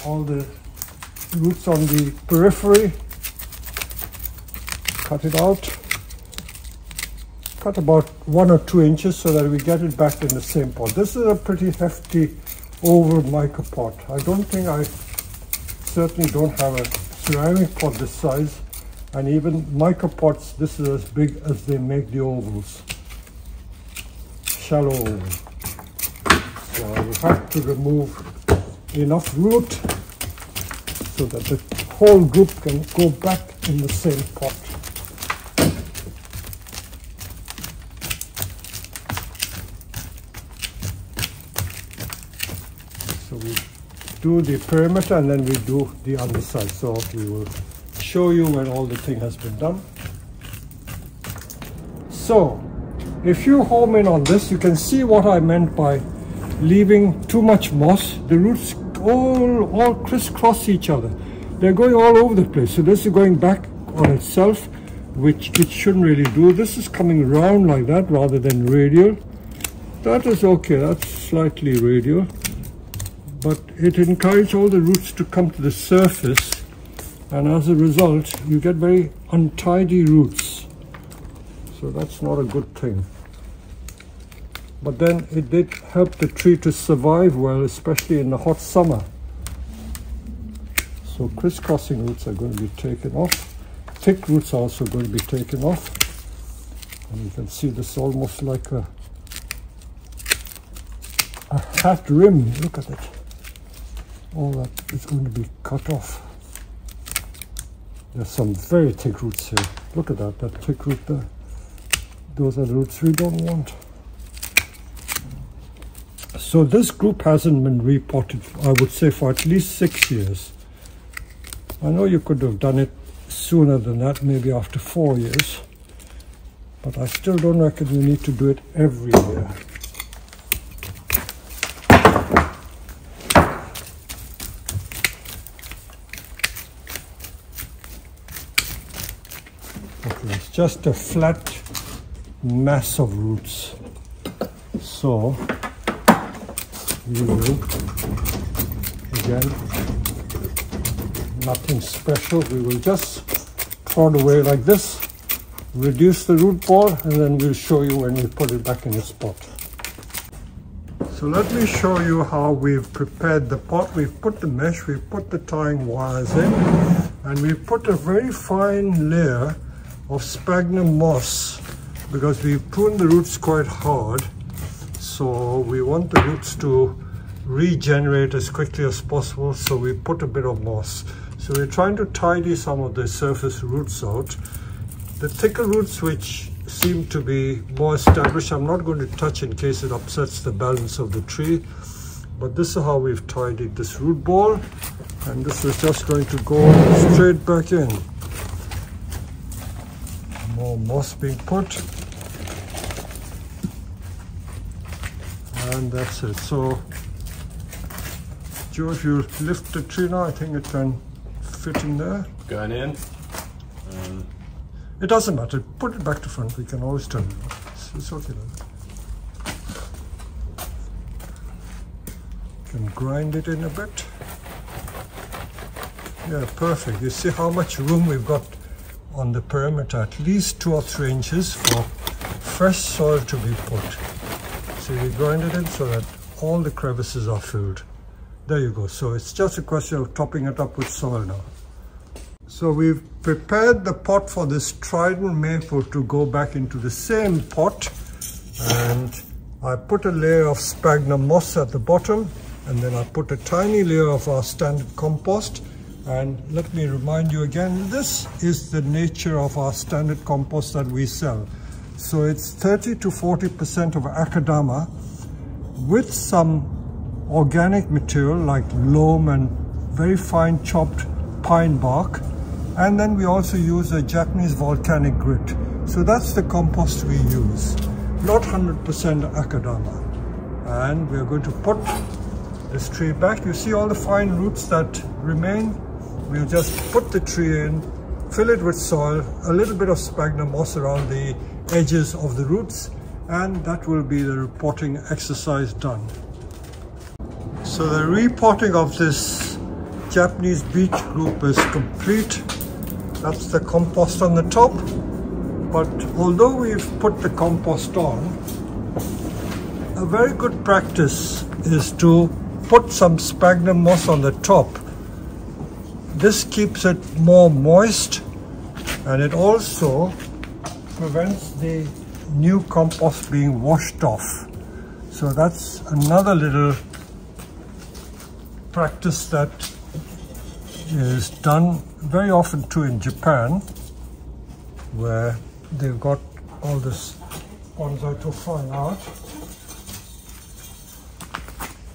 all the roots on the periphery, cut it out, cut about 1 or 2 inches so that we get it back in the same pot. This is a pretty hefty over mica pot. I certainly don't have a ceramic pot this size, and even mica pots, this is as big as they make the ovals, shallow oval. So I will have to remove enough root so that the whole group can go back in the same pot. So we do the perimeter and then we do the underside. So we will show you when all the thing has been done. So if you home in on this, you can see what I meant by leaving too much moss. The roots all crisscross each other. They're going all over the place. So this is going back on itself, which it shouldn't really do. This is coming round like that rather than radial. That is okay, that's slightly radial. But it encourages all the roots to come to the surface, and as a result you get very untidy roots. So that's not a good thing. But then it did help the tree to survive well, especially in the hot summer. So crisscrossing roots are going to be taken off. Thick roots are also going to be taken off. And you can see this almost like a hat rim. Look at it. All that is going to be cut off. There's some very thick roots here. Look at that thick root there. Those are the roots we don't want. So this group hasn't been repotted, I would say, for at least 6 years. I know you could have done it sooner than that, maybe after 4 years, but I still don't reckon you need to do it every year. Okay, it's just a flat mass of roots. So we will, again, nothing special, we will just prod away like this, reduce the root ball, and then we'll show you when we put it back in its pot. So let me show you how we've prepared the pot. We've put the mesh, we've put the tying wires in, and we've put a very fine layer of sphagnum moss because we've pruned the roots quite hard. So we want the roots to regenerate as quickly as possible, so we put a bit of moss. So we're trying to tidy some of the surface roots out. The thicker roots, which seem to be more established, I'm not going to touch in case it upsets the balance of the tree. But this is how we've tidied this root ball, and this is just going to go straight back in. More moss being put. And that's it. So, Joe, if you lift the tree now, I think it can fit in there. Going in. It doesn't matter. Put it back to front. We can always turn it. It's okay. Can grind it in a bit. Yeah, perfect. You see how much room we've got on the perimeter, at least 2 or 3 inches for fresh soil to be put. So we grind it in so that all the crevices are filled. There you go. So it's just a question of topping it up with soil now. So we've prepared the pot for this trident maple to go back into the same pot, and I put a layer of sphagnum moss at the bottom, and then I put a tiny layer of our standard compost. And let me remind you again, this is the nature of our standard compost that we sell. So it's 30 to 40% of akadama with some organic material like loam and very fine chopped pine bark. And then we also use a Japanese volcanic grit. So that's the compost we use, not 100% akadama. And we're going to put this tree back. You see all the fine roots that remain? We'll just put the tree in, fill it with soil, a little bit of sphagnum moss around the edges of the roots, and that will be the repotting exercise done. So the repotting of this Japanese beech group is complete. That's the compost on the top. But although we've put the compost on, a very good practice is to put some sphagnum moss on the top. This keeps it more moist, and it also prevents the new compost being washed off. So that's another little practice that is done very often too in Japan, where they've got all this bonsai tofu out,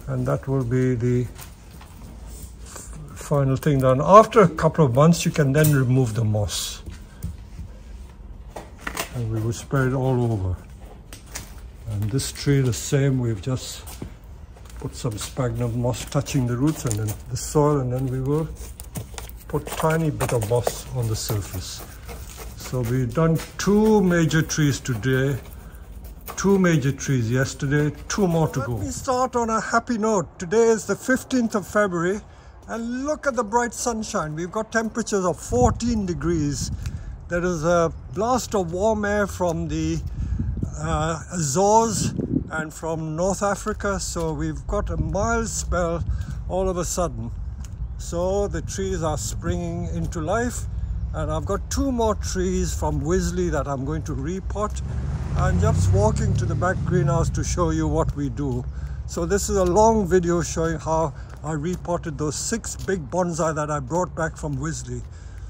and that will be the final thing done. After a couple of months, you can then remove the moss, and we will spread it all over. And this tree the same, we've just put some sphagnum moss touching the roots and then the soil, and then we will put tiny bit of moss on the surface. So we've done 2 major trees today, 2 major trees yesterday, 2 more to go. Let me start on a happy note. Today is the 15th of February. And look at the bright sunshine. We've got temperatures of 14 degrees. There is a blast of warm air from the Azores and from North Africa. So we've got a mild spell all of a sudden. So the trees are springing into life. And I've got 2 more trees from Wisley that I'm going to repot. I'm just walking to the back greenhouse to show you what we do. So this is a long video showing how I repotted those 6 big bonsai that I brought back from Wisley.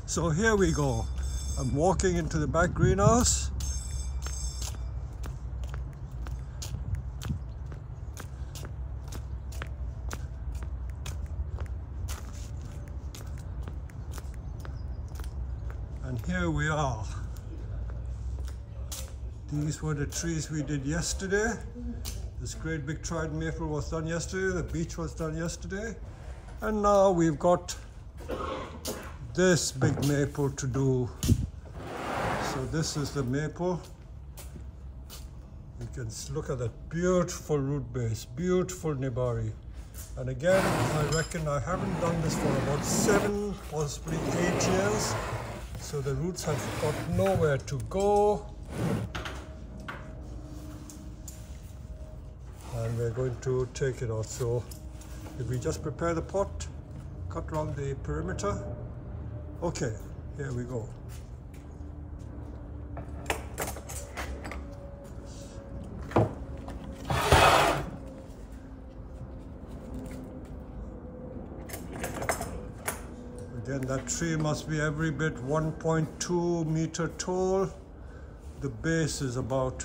So here we go. I'm walking into the back greenhouse. Here we are. These were the trees we did yesterday. This great big trident maple was done yesterday. The beech was done yesterday. And now we've got this big maple to do. So this is the maple. You can look at that beautiful root base, beautiful nibari. And again, I reckon I haven't done this for about 7, possibly 8 years. So the roots have got nowhere to go. And we're going to take it out. So if we just prepare the pot, cut around the perimeter. Okay, here we go. Again, that tree must be every bit 1.2 meter tall. The base is about,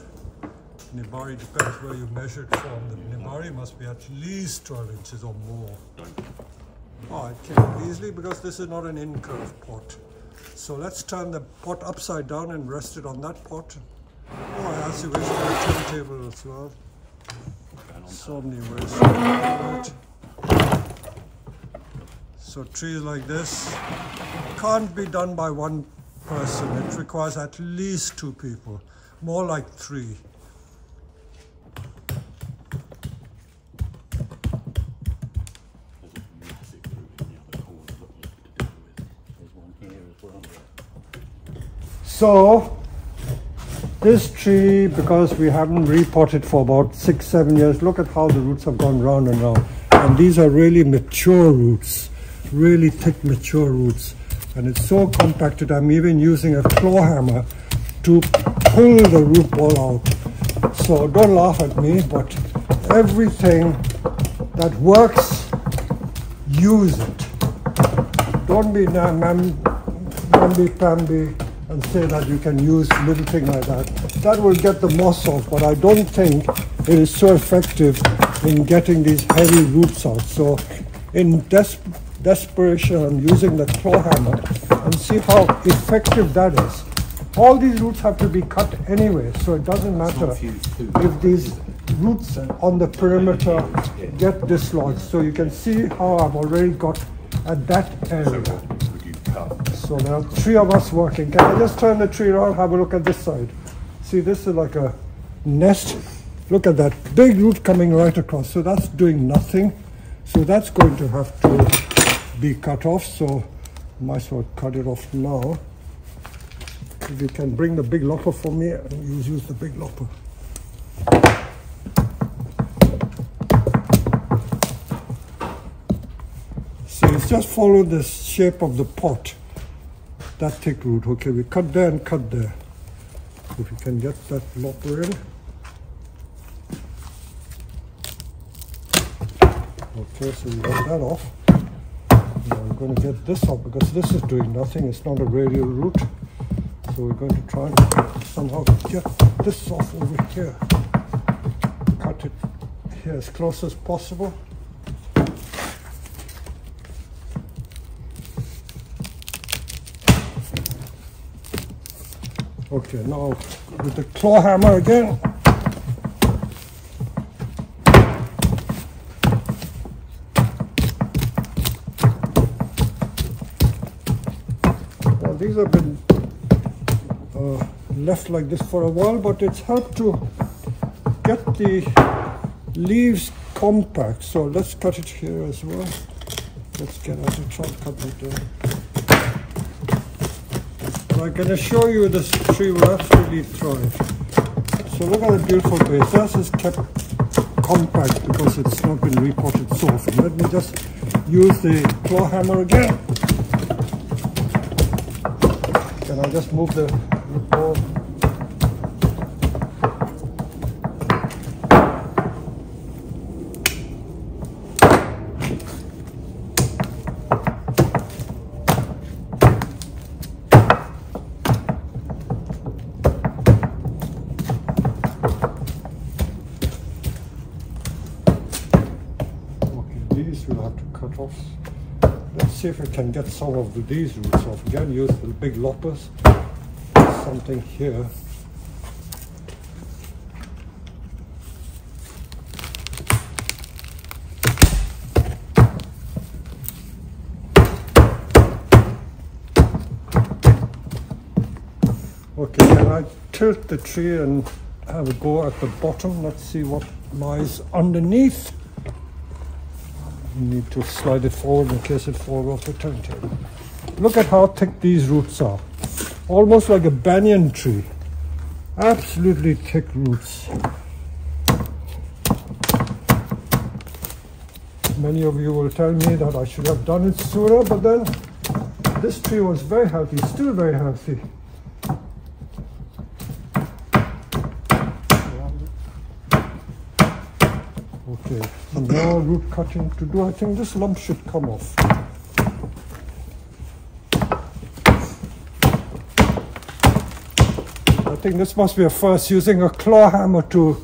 nibari depends where you measure it from. The nibari must be at least 12 inches or more. Oh, it came easily because this is not an in-curved pot. So let's turn the pot upside down and rest it on that pot. Oh, as you wish, on the turntable as well. So many ways to do it. So trees like this can't be done by one person. It requires at least 2 people, more like 3. So this tree, because we haven't repotted for about 6-7 years, look at how the roots have gone round and round. And these are really mature roots. Really thick mature roots, and it's so compacted. I'm even using a claw hammer to pull the root ball out. So don't laugh at me, but everything that works, use it. Don't be namby-pamby and say that you can use little thing like that. That will get the moss off, but I don't think it is so effective in getting these heavy roots out. So in desperation, I'm using the claw hammer, and see how effective that is. All these roots have to be cut anyway, so it doesn't matter if these roots on the perimeter get dislodged. So you can see how I've already got at that area. So there are 3 of us working. Can I just turn the tree around, have a look at this side? See, this is like a nest. Look at that big root coming right across. So that's doing nothing. So that's going to have to be cut off, so might as well cut it off now. If you can bring the big lopper for me, and use the big lopper. So it's just follow the shape of the pot, that thick root. Okay, we cut there and cut there. If you can get that lopper in. Okay, so we got that off. Now we're going to get this off because this is doing nothing. It's not a radial root. So we're going to try and somehow get this off over here. Cut it here as close as possible. Okay, now with the claw hammer again. These have been left like this for a while, but it's helped to get the leaves compact. So let's cut it here as well. Let's get out and try and cut it down. I can assure you this tree will absolutely thrive. So look at the beautiful base. This is kept compact because it's not been repotted so often. Let me just use the claw hammer again. Can I just move the ball? These we'll have to cut off. Let's see if we can get some of these roots off again. Use the big loppers. something here. Okay, can I tilt the tree and have a go at the bottom? Let's see what lies underneath. You need to slide it forward in case it falls off the turntable. Look at how thick these roots are. Almost like a banyan tree. Absolutely thick roots. Many of you will tell me that I should have done it sooner, but then this tree was very healthy, still very healthy. Okay, some more root cutting to do. I think this lump should come off. I think this must be a first, using a claw hammer to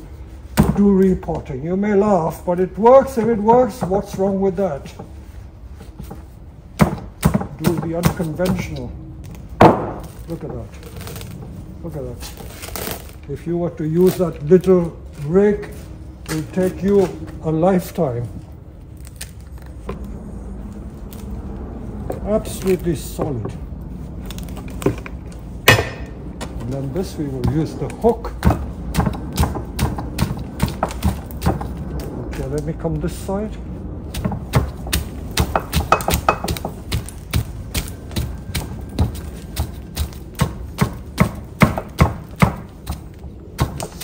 do repotting. You may laugh, but it works. If it works, what's wrong with that? Do the unconventional. Look at that. Look at that. If you were to use that little rake, it will take you a lifetime. Absolutely solid. And then this we will use the hook. Okay, let me come this side.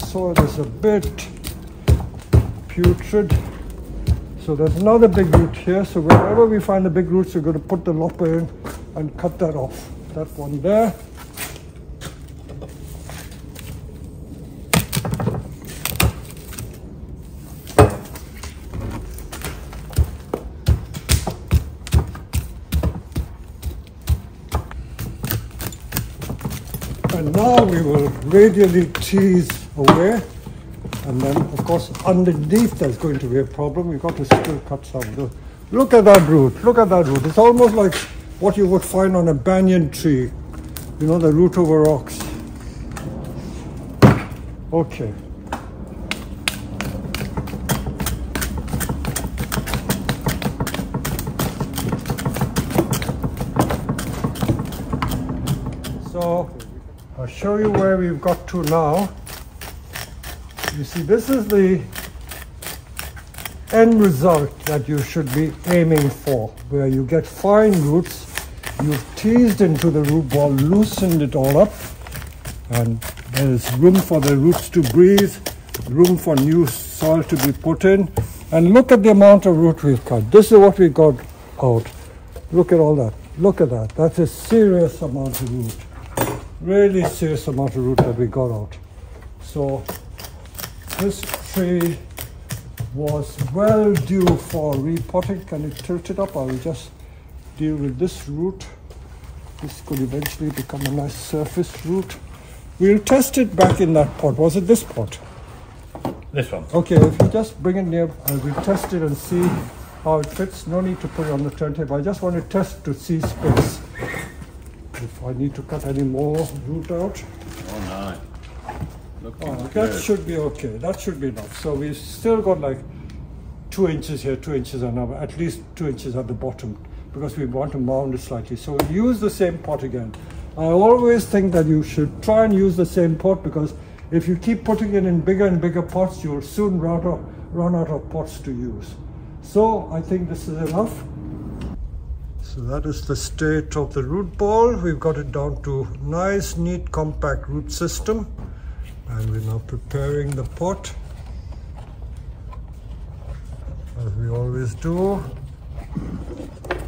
Soil is a bit putrid. So there's another big root here. So wherever we find the big roots, we're going to put the lopper in and cut that off. That one there. And now we will radially tease away. And then, of course, underneath there's going to be a problem. We've got to still cut some. Look at that root. Look at that root. It's almost like what you would find on a banyan tree. You know, the root over rocks. Okay. So, I'll show you where we've got to now. You see, this is the end result that you should be aiming for, where you get fine roots. You've teased into the root ball, loosened it all up, and there's room for the roots to breathe, room for new soil to be put in. And look at the amount of root we've cut. This is what we got out. Look at all that. Look at that. That's a serious amount of root. Really serious amount of root that we got out. So this tree was well due for repotting. Can you tilt it up? I will just deal with this root. This could eventually become a nice surface root. We'll test it back in that pot. Was it this pot? This one. Okay, if you just bring it near, I will test it and see how it fits. No need to put it on the turntable. I just want to test to see space. If I need to cut any more root out. Oh no. That should be okay. That should be enough. So we've still got like 2 inches here, 2 inches on our, at least 2 inches at the bottom, because we want to mound it slightly. So we'll use the same pot again. I always think that you should try and use the same pot, because if you keep putting it in bigger and bigger pots, you'll soon run out of pots to use. So I think this is enough. So that is the state of the root ball. We've got it down to nice, neat, compact root system. And we're now preparing the pot, as we always do.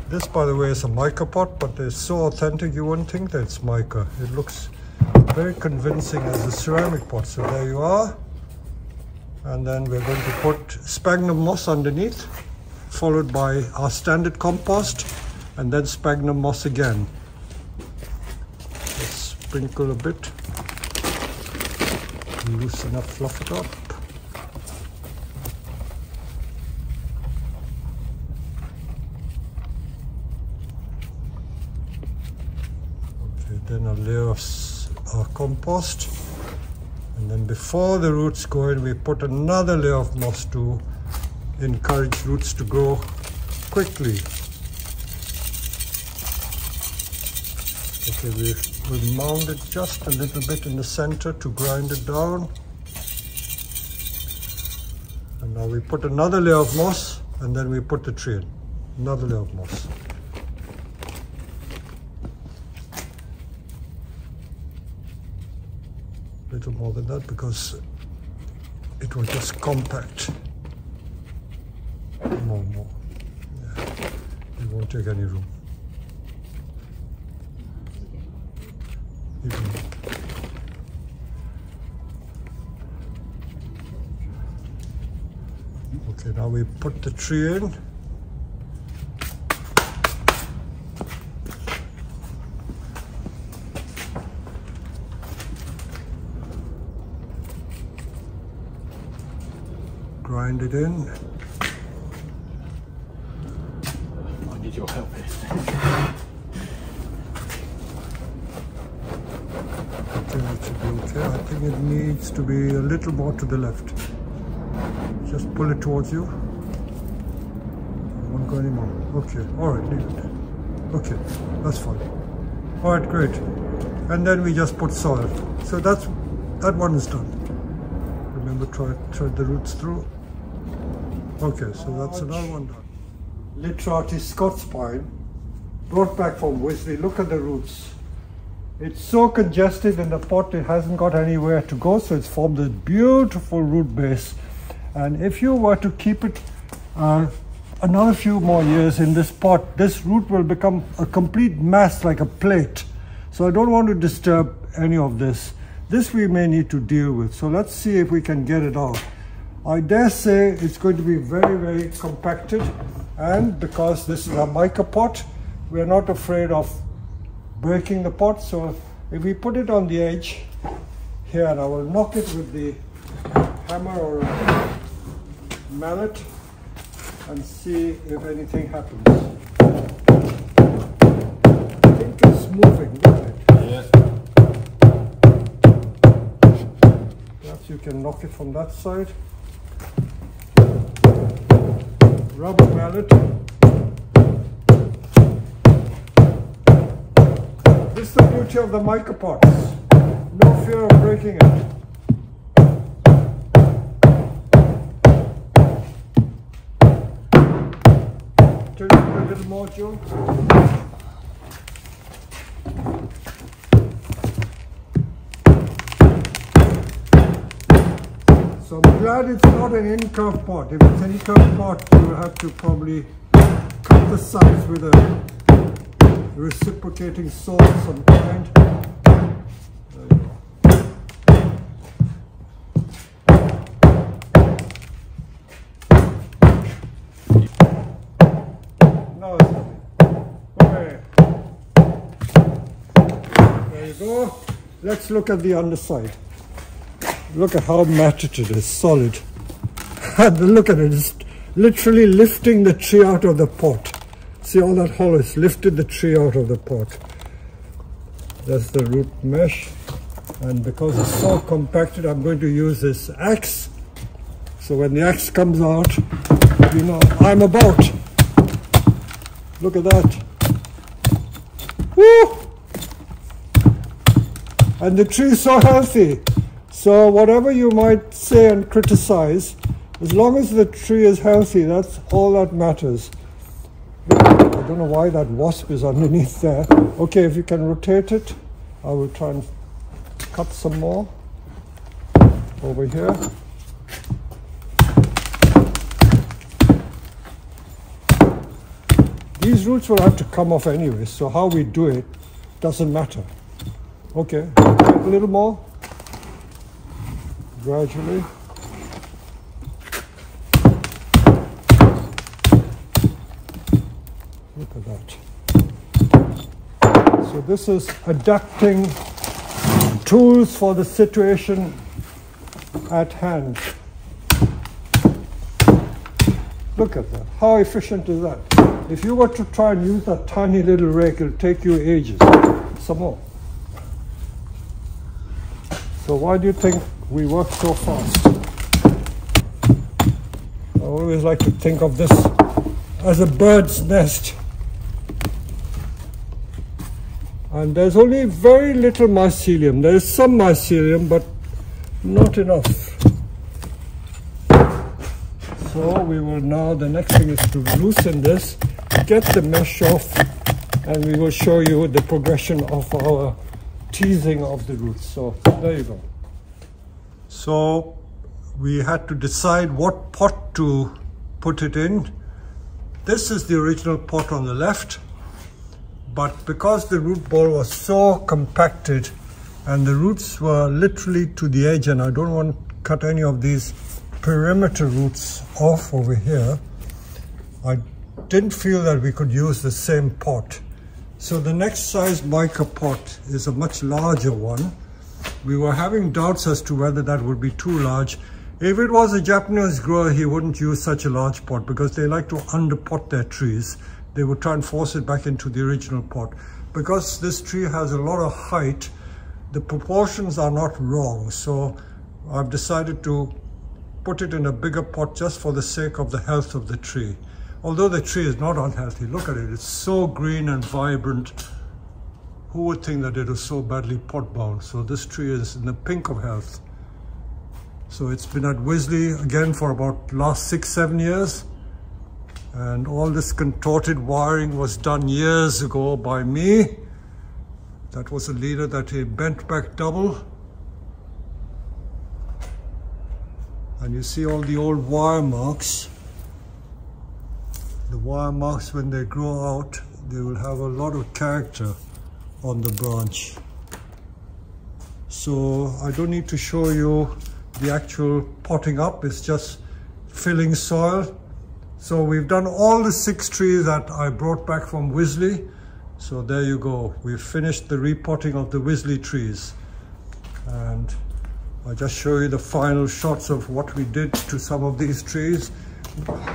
This, by the way, is a mica pot, but it's so authentic you wouldn't think that it's mica. It looks very convincing as a ceramic pot. So there you are. And then we're going to put sphagnum moss underneath, followed by our standard compost, and then sphagnum moss again. Let's sprinkle a bit. Loosen up, fluff it up. Okay, then a layer of our compost. And then before the roots go in, we put another layer of moss to encourage roots to grow quickly. Okay, we've mound it just a little bit in the center to grind it down. And now we put another layer of moss, and then we put the tree in. Another layer of moss. A little more than that because it was just compact. More. Yeah. It won't take any room. Even more. Okay, now we put the tree in. Grind it in. I need your help here. I think it should be okay. I think it needs to be a little more to the left. Just pull it towards you. Won't go anymore. Okay, alright, leave it. Okay, that's fine. Alright, great. And then we just put soil. So that one is done. Remember, thread the roots through. Okay, so that's another one done. Literati Scots pine, brought back from Wisley. Look at the roots. It's so congested in the pot, it hasn't got anywhere to go, so it's formed this beautiful root base. And if you were to keep it another few more years in this pot, this root will become a complete mass like a plate. So I don't want to disturb any of this. This we may need to deal with. So let's see if we can get it out. I dare say it's going to be very, very compacted. And because this is a mica pot, we're not afraid of breaking the pot. So if we put it on the edge here, and I will knock it with the hammer or a mallet and see if anything happens. I think it's moving, isn't it? Yes. Perhaps you can knock it from that side. Rubber mallet. This is the beauty of the mica pots. No fear of breaking it. Turn it a little more, Joe. So I'm glad it's not an in-curve pot. If it's an in-curve pot, you will have to probably cut the sides with a reciprocating saw of some kind. There you go. Now it's coming. Okay. There you go. Let's look at the underside. Look at how matted it is, solid. And look at it, it's literally lifting the tree out of the pot. See all that hollow, it's lifted the tree out of the pot. That's the root mesh. And because it's so compacted, I'm going to use this axe. So when the axe comes out, you know, I'm about. Look at that. Woo! And the tree is so healthy. So whatever you might say and criticize, as long as the tree is healthy, that's all that matters. I don't know why that wasp is underneath there. Okay, if you can rotate it, I will try and cut some more over here. These roots will have to come off anyway, so how we do it doesn't matter. Okay, a little more. Gradually. Look at that. So this is adapting tools for the situation at hand. Look at that. How efficient is that? If you were to try and use that tiny little rake, it'll take you ages. Some more. So why do you think we work so fast? I always like to think of this as a bird's nest. And there's only very little mycelium. There is some mycelium, but not enough. So we will now, the next thing is to loosen this, get the mesh off, and we will show you the progression of our teasing of the roots. So there you go. So we had to decide what pot to put it in. This is the original pot on the left, but because the root ball was so compacted and the roots were literally to the edge, and I don't want to cut any of these perimeter roots off over here, I didn't feel that we could use the same pot. So the next size mica pot is a much larger one. We were having doubts as to whether that would be too large. If it was a Japanese grower, he wouldn't use such a large pot because they like to underpot their trees. They would try and force it back into the original pot. Because this tree has a lot of height, the proportions are not wrong. So I've decided to put it in a bigger pot just for the sake of the health of the tree. Although the tree is not unhealthy, look at it, it's so green and vibrant. Who would think that it was so badly pot bound? So this tree is in the pink of health. So it's been at Wisley again for about last 6-7 years. And all this contorted wiring was done years ago by me. That was a leader that he bent back double. And you see all the old wire marks. The wire marks, when they grow out, they will have a lot of character on the branch. So I don't need to show you the actual potting up, it's just filling soil. So we've done all the 6 trees that I brought back from Wisley. So there you go, we've finished the repotting of the Wisley trees. And I'll just show you the final shots of what we did to some of these trees.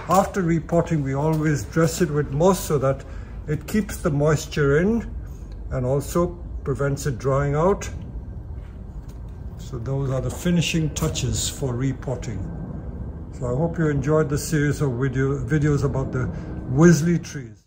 After repotting, we always dress it with moss so that it keeps the moisture in and also prevents it drying out. So those are the finishing touches for repotting. So I hope you enjoyed the series of videos about the Wisley trees.